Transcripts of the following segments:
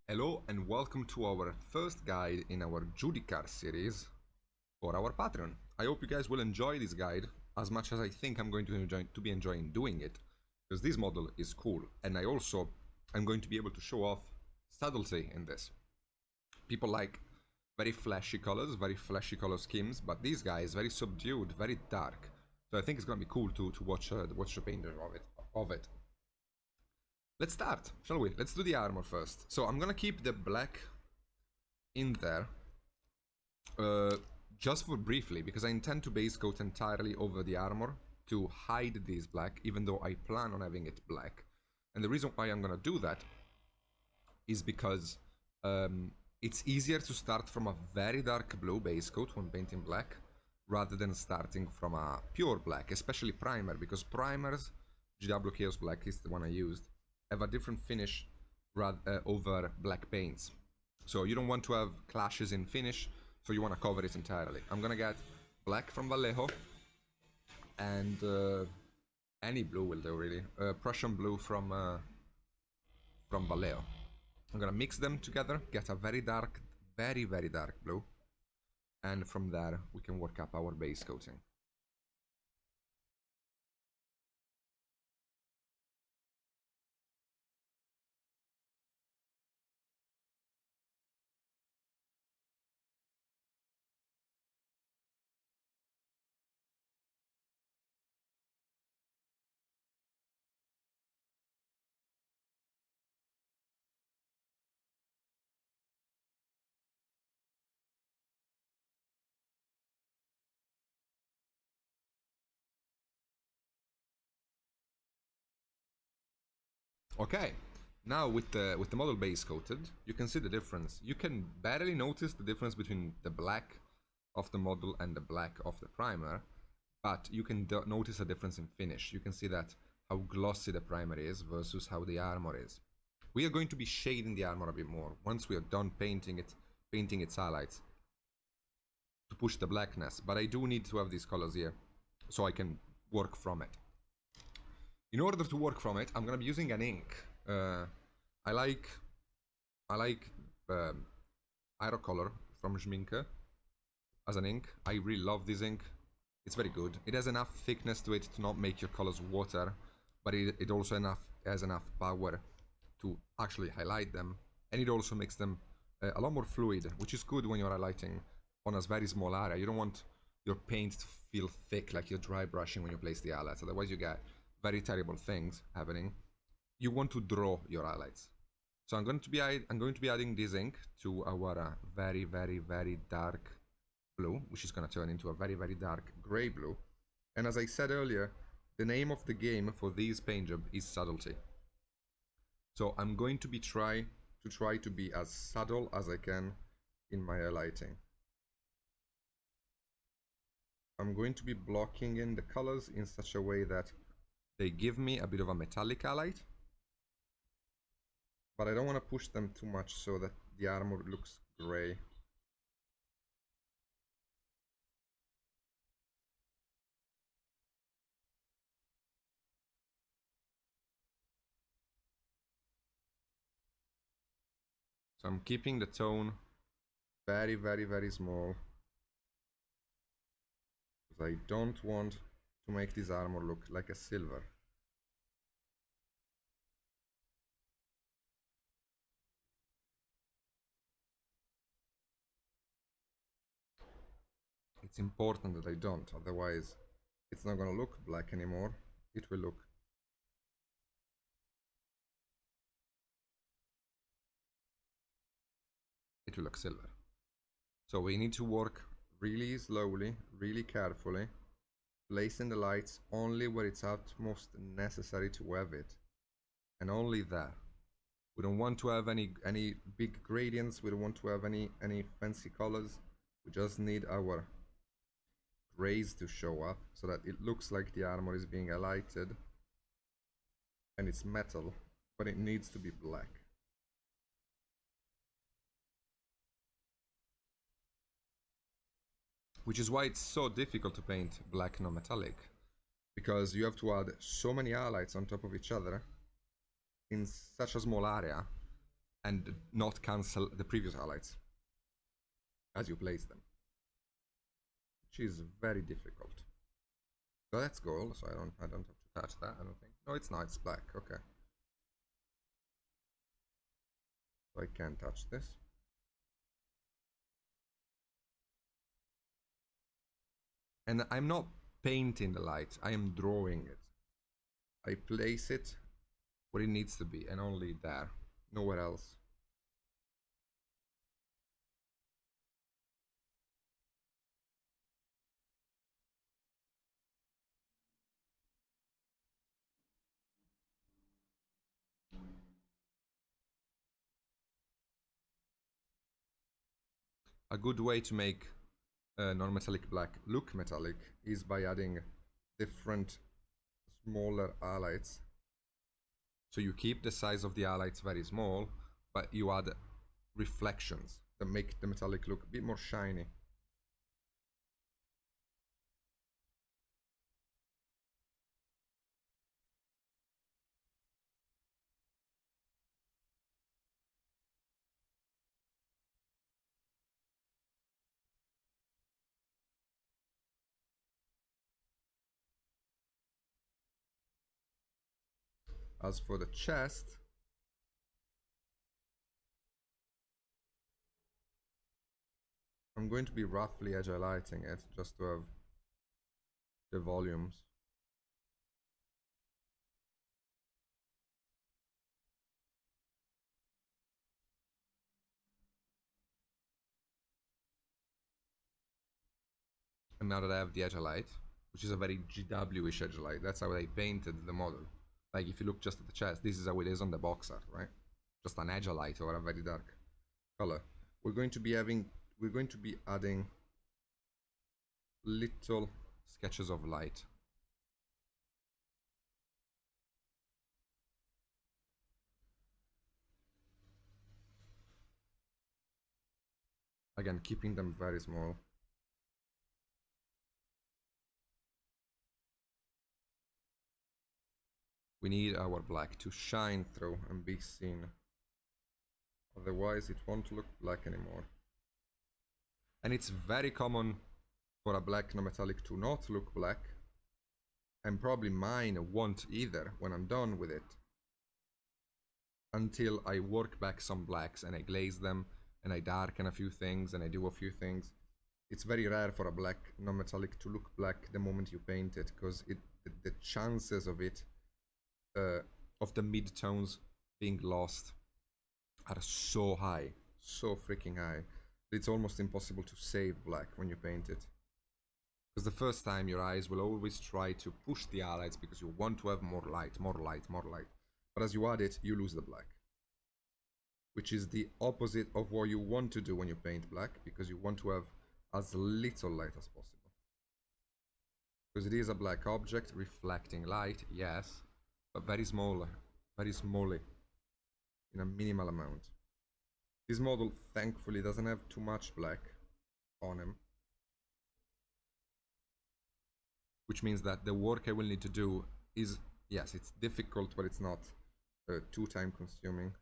Hello and welcome to our first guide in our Judiciar series for our Patreon. I hope you guys will enjoy this guide as much as I think I'm going to be enjoying doing it, because this model is cool, and I'm going to be able to show off subtlety in this. People like very flashy color schemes, but this guy is very subdued, very dark. So I think it's gonna be cool to watch the painting of it. Let's start, shall we? Let's do the armor first. So I'm gonna keep the black in there, just for briefly, because I intend to base coat entirely over the armor to hide this black, even though I plan on having it black. And the reason why I'm gonna do that is because it's easier to start from a very dark blue base coat when painting black, rather than starting from a pure black, especially primer, because primers, GW Chaos Black is the one I used, have a different finish over black paints. So you don't want to have clashes in finish, so you want to cover it entirely. I'm gonna get black from Vallejo, and any blue will do really. Prussian blue from Vallejo. I'm gonna mix them together, get a very dark, very dark blue, and from there we can work up our base coating. Okay, now with the model base coated, you can see the difference. You can barely notice the difference between the black of the model and the black of the primer, but you can notice a difference in finish. You can see that how glossy the primer is versus how the armor is. We are going to be shading the armor a bit more once we are done painting its highlights to push the blackness, but I do need to have these colors here so I can work from it. In order to work from it, I'm gonna be using an ink. I like Aerocolor from Schminke as an ink. I really love this ink. It's very good. It has enough thickness to it to not make your colors water, but it also has enough power to actually highlight them, and it also makes them a lot more fluid, which is good when you're highlighting on a very small area. You don't want your paint to feel thick like you're dry brushing when you place the highlights, otherwise you get very terrible things happening. You want to draw your highlights. So I'm going to be adding this ink to our very dark blue, which is going to turn into a very dark gray blue. And as I said earlier, the name of the game for this paint job is subtlety. So I'm going to try to be as subtle as I can in my highlighting. I'm going to be blocking in the colors in such a way that they give me a bit of a metallic highlight, but I don't want to push them too much so that the armor looks gray. So I'm keeping the tone very small, because I don't want to make this armor look like a silver. It's important that I don't, otherwise it's not gonna look black anymore. It will look silver. So we need to work really slowly, really carefully, placing the lights only where it's utmost necessary to have it, and only there. We don't want to have any big gradients. We don't want to have any fancy colors. We just need our grays to show up so that it looks like the armor is being highlighted and it's metal, but it needs to be black. Which is why it's so difficult to paint black non-metallic, because you have to add so many highlights on top of each other in such a small area, and not cancel the previous highlights as you place them, which is very difficult. So that's gold, so I don't have to touch that, I don't think. No, it's not, it's black, okay. So I can't touch this. And I'm not painting the light, I am drawing it. I place it where it needs to be, and only there, nowhere else. A good way to make non-metallic black look metallic is by adding different smaller highlights. So you keep the size of the highlights very small, but you add reflections that make the metallic look a bit more shiny. As for the chest, I'm going to be roughly edge highlighting it just to have the volumes. And now that I have the edge highlight, which is a very GW-ish edge highlight, that's how I painted the model. Like if you look just at the chest, this is how it is on the box art, right? Just an edge highlight or a very dark color. We're going to be adding little sketches of light. Again, keeping them very small. We need our black to shine through and be seen. Otherwise, it won't look black anymore. And it's very common for a black non-metallic to not look black. And probably mine won't either when I'm done with it. Until I work back some blacks and I glaze them and I darken a few things and I do a few things. It's very rare for a black non-metallic to look black the moment you paint it, because the chances of it of the mid-tones being lost are so high, so freaking high, that it's almost impossible to save black when you paint it. Because the first time your eyes will always try to push the highlights because you want to have more light, more light, more light. But as you add it, you lose the black. Which is the opposite of what you want to do when you paint black, because you want to have as little light as possible. Because it is a black object reflecting light, yes, but very small, very smally, in a minimal amount. This model thankfully doesn't have too much black on him, which means that the work I will need to do is, yes, it's difficult, but it's not too time consuming.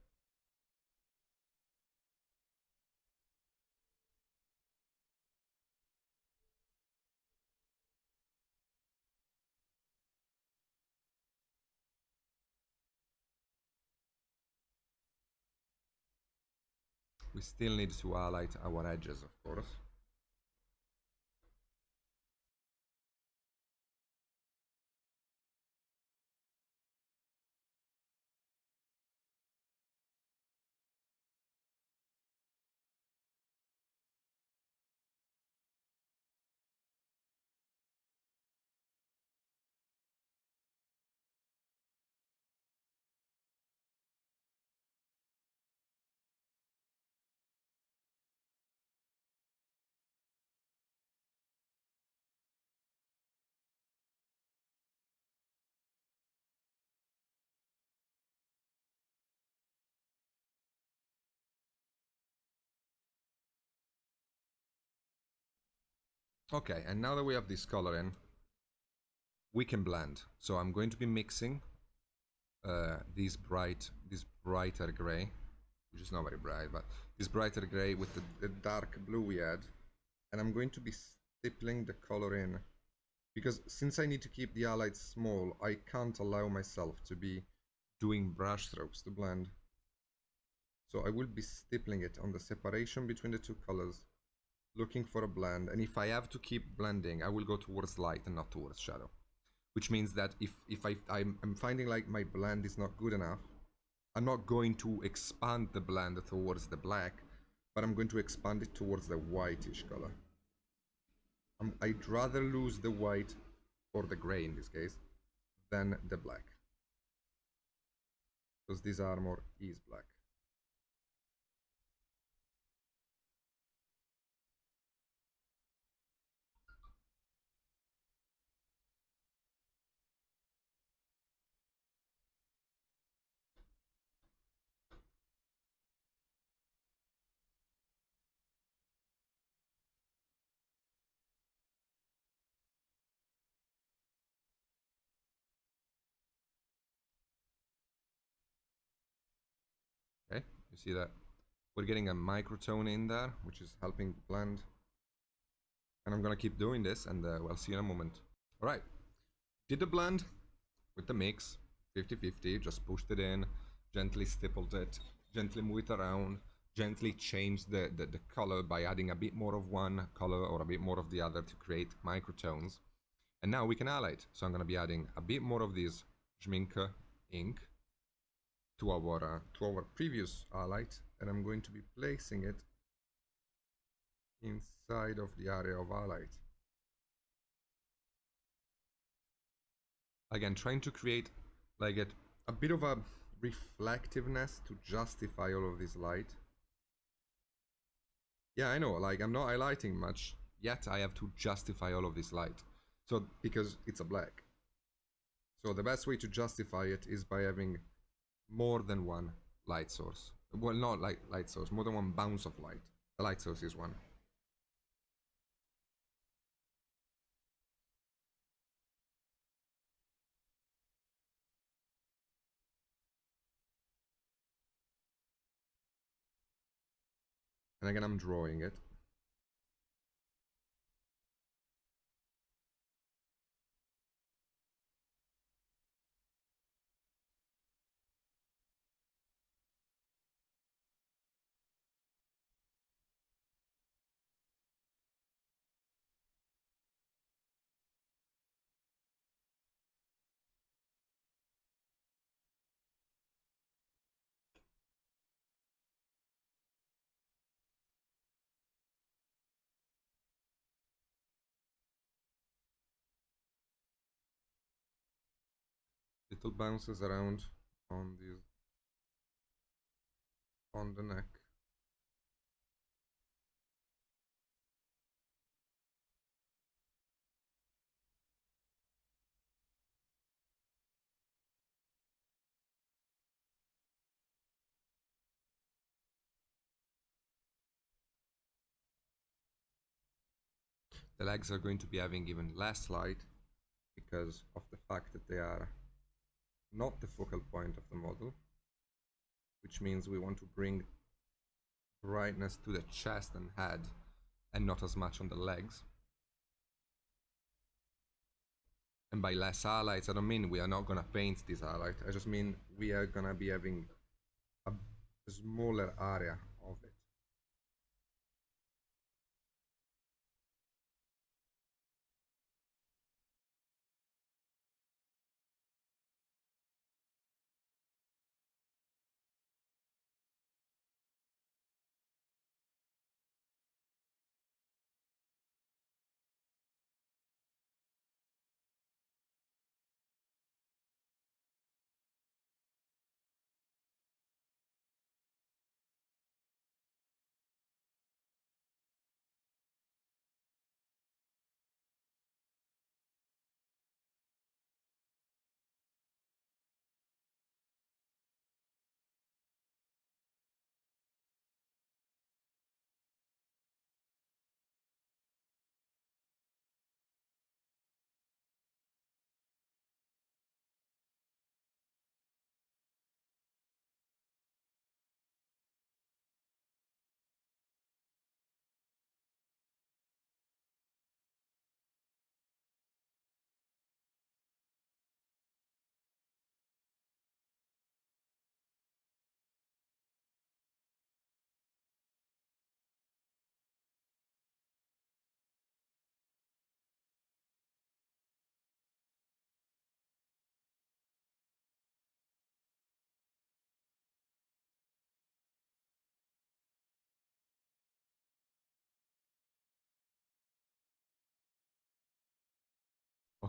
We still need to highlight our edges, of course. Okay, and now that we have this color in, we can blend. So I'm going to be mixing this brighter gray which is not very bright, but this brighter gray with the dark blue we had. And I'm going to be stippling the color in, because since I need to keep the highlights small, I can't allow myself to be doing brush strokes to blend. So I will be stippling it on the separation between the two colors, looking for a blend. And if I have to keep blending, I will go towards light and not towards shadow. Which means that if I'm finding like my blend is not good enough, I'm not going to expand the blend towards the black, but I'm going to expand it towards the whitish color. I'd rather lose the white, or the gray in this case, than the black. Because this armor is black. Okay, you see that? We're getting a microtone in there, which is helping the blend. And I'm gonna keep doing this, and we'll see in a moment. Alright, did the blend with the mix, 50-50, just pushed it in, gently stippled it, gently move it around, gently changed the color by adding a bit more of one color or a bit more of the other to create microtones. And now we can highlight. So I'm going to be adding a bit more of this Schminke ink to our previous highlight, and I'm going to be placing it inside of the area of highlight. Again, trying to create like a bit of a reflectiveness to justify all of this light. Yeah, I know, like I'm not highlighting much, yet I have to justify all of this light. So, because it's a black. So the best way to justify it is by having more than one light source. Well, not like light source, more than one bounce of light. The light source is one. And again, I'm drawing it. Little bounces around on this, on the neck. The legs are going to be having even less light because of the fact that they are not the focal point of the model, which means we want to bring brightness to the chest and head and not as much on the legs. And by less highlights, I don't mean we are not gonna paint this highlight, I just mean we are gonna be having a smaller area of it.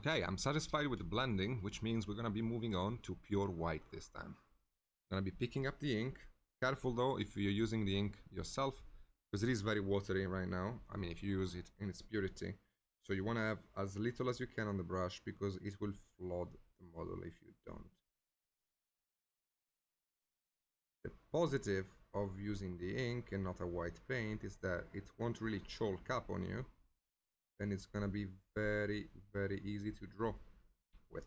Okay, I'm satisfied with the blending, which means we're gonna be moving on to pure white this time. Gonna be picking up the ink. Careful though if you're using the ink yourself, because it is very watery right now. I mean, if you use it in its purity. So you wanna have as little as you can on the brush, because it will flood the model if you don't. The positive of using the ink and not a white paint is that it won't really chalk up on you, and it's gonna be very, very easy to draw with,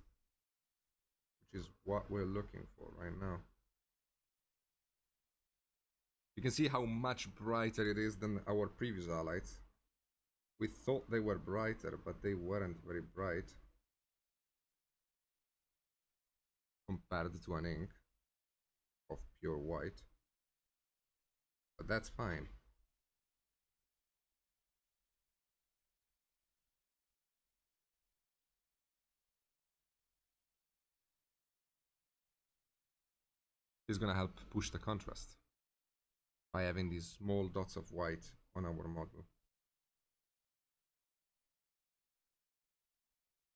which is what we're looking for right now. You can see how much brighter it is than our previous highlights. We thought they were brighter, but they weren't very bright compared to an ink of pure white. But that's fine. It's gonna help push the contrast by having these small dots of white on our model.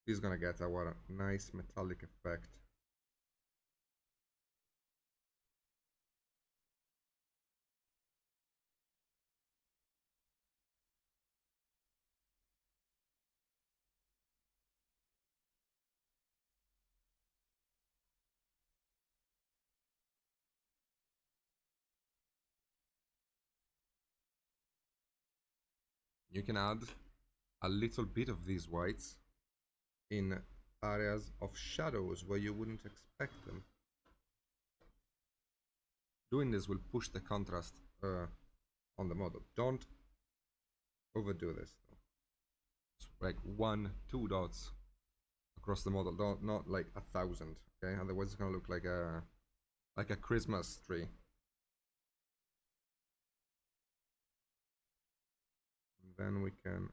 This is gonna get our nice metallic effect. You can add a little bit of these whites in areas of shadows where you wouldn't expect them. Doing this will push the contrast on the model. Don't overdo this though. It's like 1-2 dots across the model. Don't, not like 1,000. Okay, otherwise it's gonna look like a Christmas tree. And then we can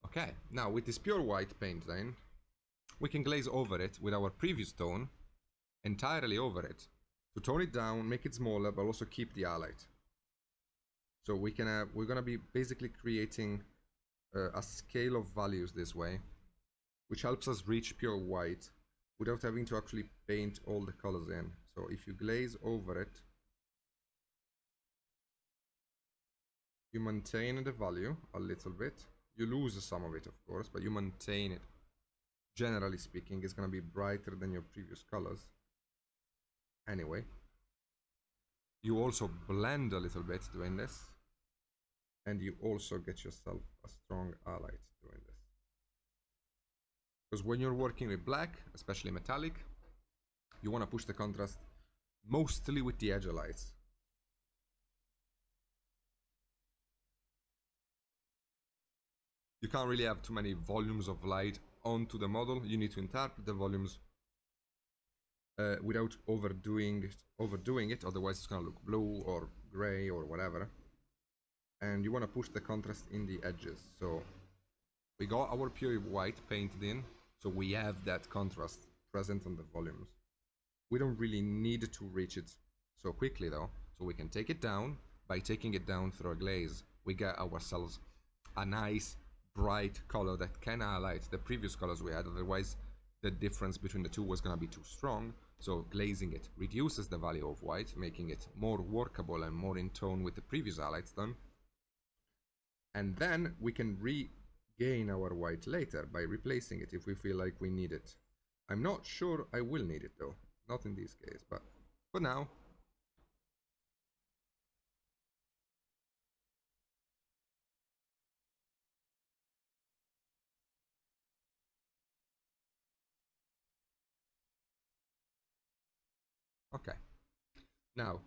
okay, now with this pure white paint then, we can glaze over it with our previous tone, entirely over it, to tone it down, make it smaller, but also keep the highlight. So we're gonna be basically creating a scale of values this way, which helps us reach pure white without having to actually paint all the colors in. So if you glaze over it, you maintain the value a little bit. You lose some of it, of course, but you maintain it. Generally speaking, it's going to be brighter than your previous colors. Anyway, you also blend a little bit doing this, and you also get yourself a strong highlight doing this. Because when you're working with black, especially metallic, you want to push the contrast mostly with the edge highlights. You can't really have too many volumes of light onto the model. You need to interpret the volumes without overdoing it, otherwise it's gonna look blue or gray or whatever. And you want to push the contrast in the edges. So we got our pure white painted in, so we have that contrast present on the volumes. We don't really need to reach it so quickly though, so we can take it down. By taking it down through a glaze, we get ourselves a nice bright color that can highlight the previous colors we had. Otherwise the difference between the two was going to be too strong. So glazing it reduces the value of white, making it more workable and more in tone with the previous highlights done. And then we can regain our white later by replacing it if we feel like we need it. I'm not sure I will need it though, not in this case, but for now. Okay, now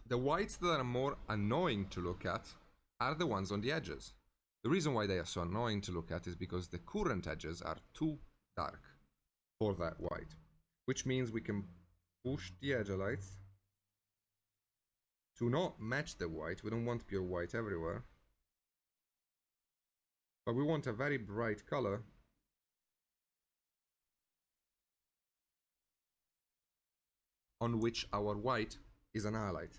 the whites that are more annoying to look at are the ones on the edges. The reason why they are so annoying to look at is because the current edges are too dark for that white, which means we can push the edge highlights to not match the white. We don't want pure white everywhere, but we want a very bright color on which our white is an highlight.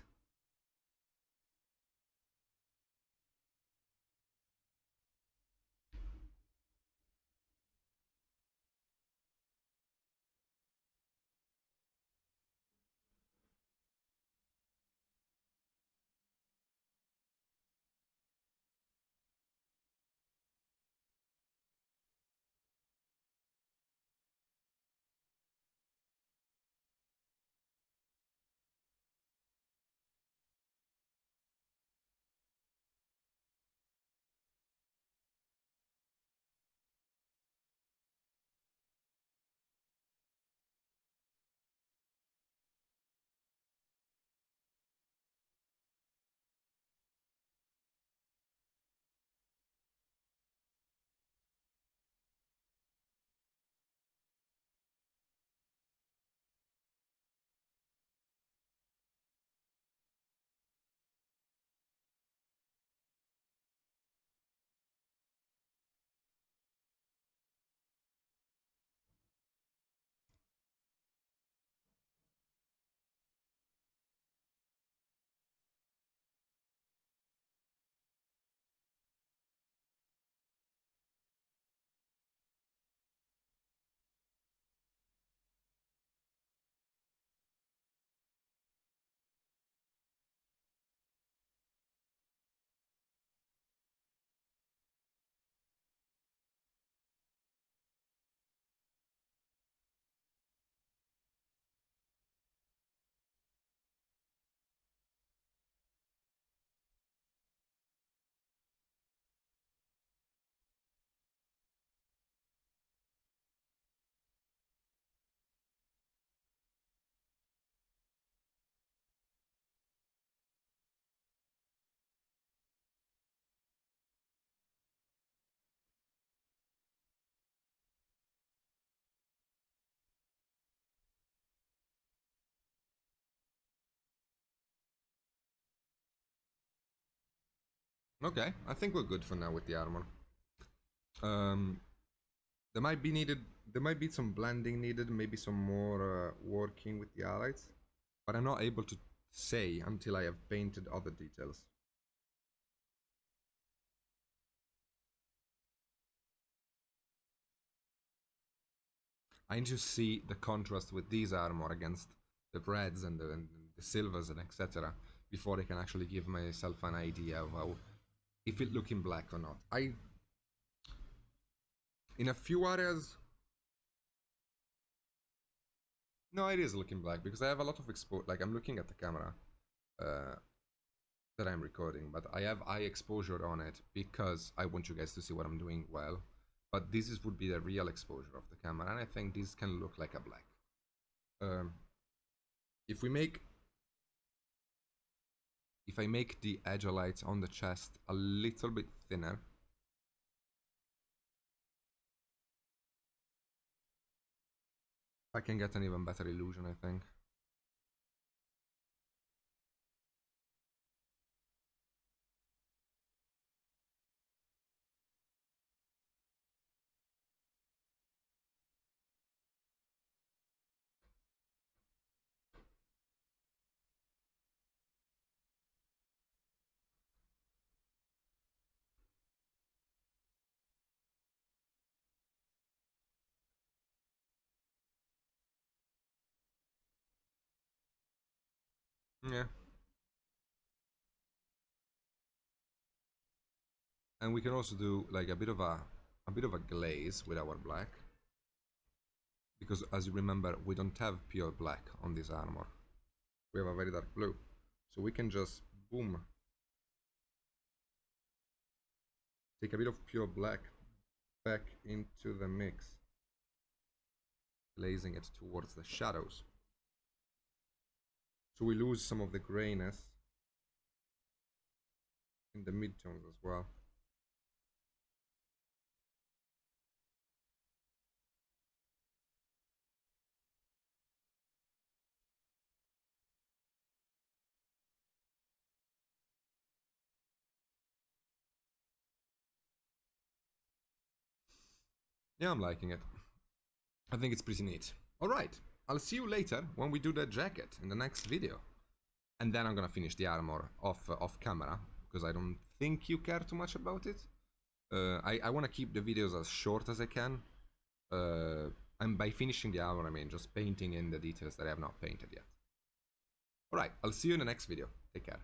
Okay, I think we're good for now with the armor. Um, there might be needed. There might be some blending needed, maybe some more working with the highlights, but I'm not able to say until I have painted other details. I need to see the contrast with these armor against the reds and the silvers and etc. before I can actually give myself an idea of how if it looking black or not. In a few areas, no, it is looking black because I have a lot of expo. Like I'm looking at the camera uh, that I'm recording, but I have eye exposure on it because I want you guys to see what I'm doing well. But would be the real exposure of the camera, and I think this can look like a black. Um, if we make if I make the edge lights on the chest a little bit thinner, I can get an even better illusion, I think. Yeah. And we can also do like a bit of a glaze with our black. Because as you remember, we don't have pure black on this armor. We have a very dark blue. So we can just, boom, take a bit of pure black back into the mix, glazing it towards the shadows. So we lose some of the grayness in the midtones as well. Yeah, I'm liking it. I think it's pretty neat. Alright, I'll see you later when we do the jacket in the next video. And then I'm gonna finish the armor off camera, because I don't think you care too much about it. I want to keep the videos as short as I can. And by finishing the armor, I mean just painting in the details that I have not painted yet. Alright, I'll see you in the next video. Take care.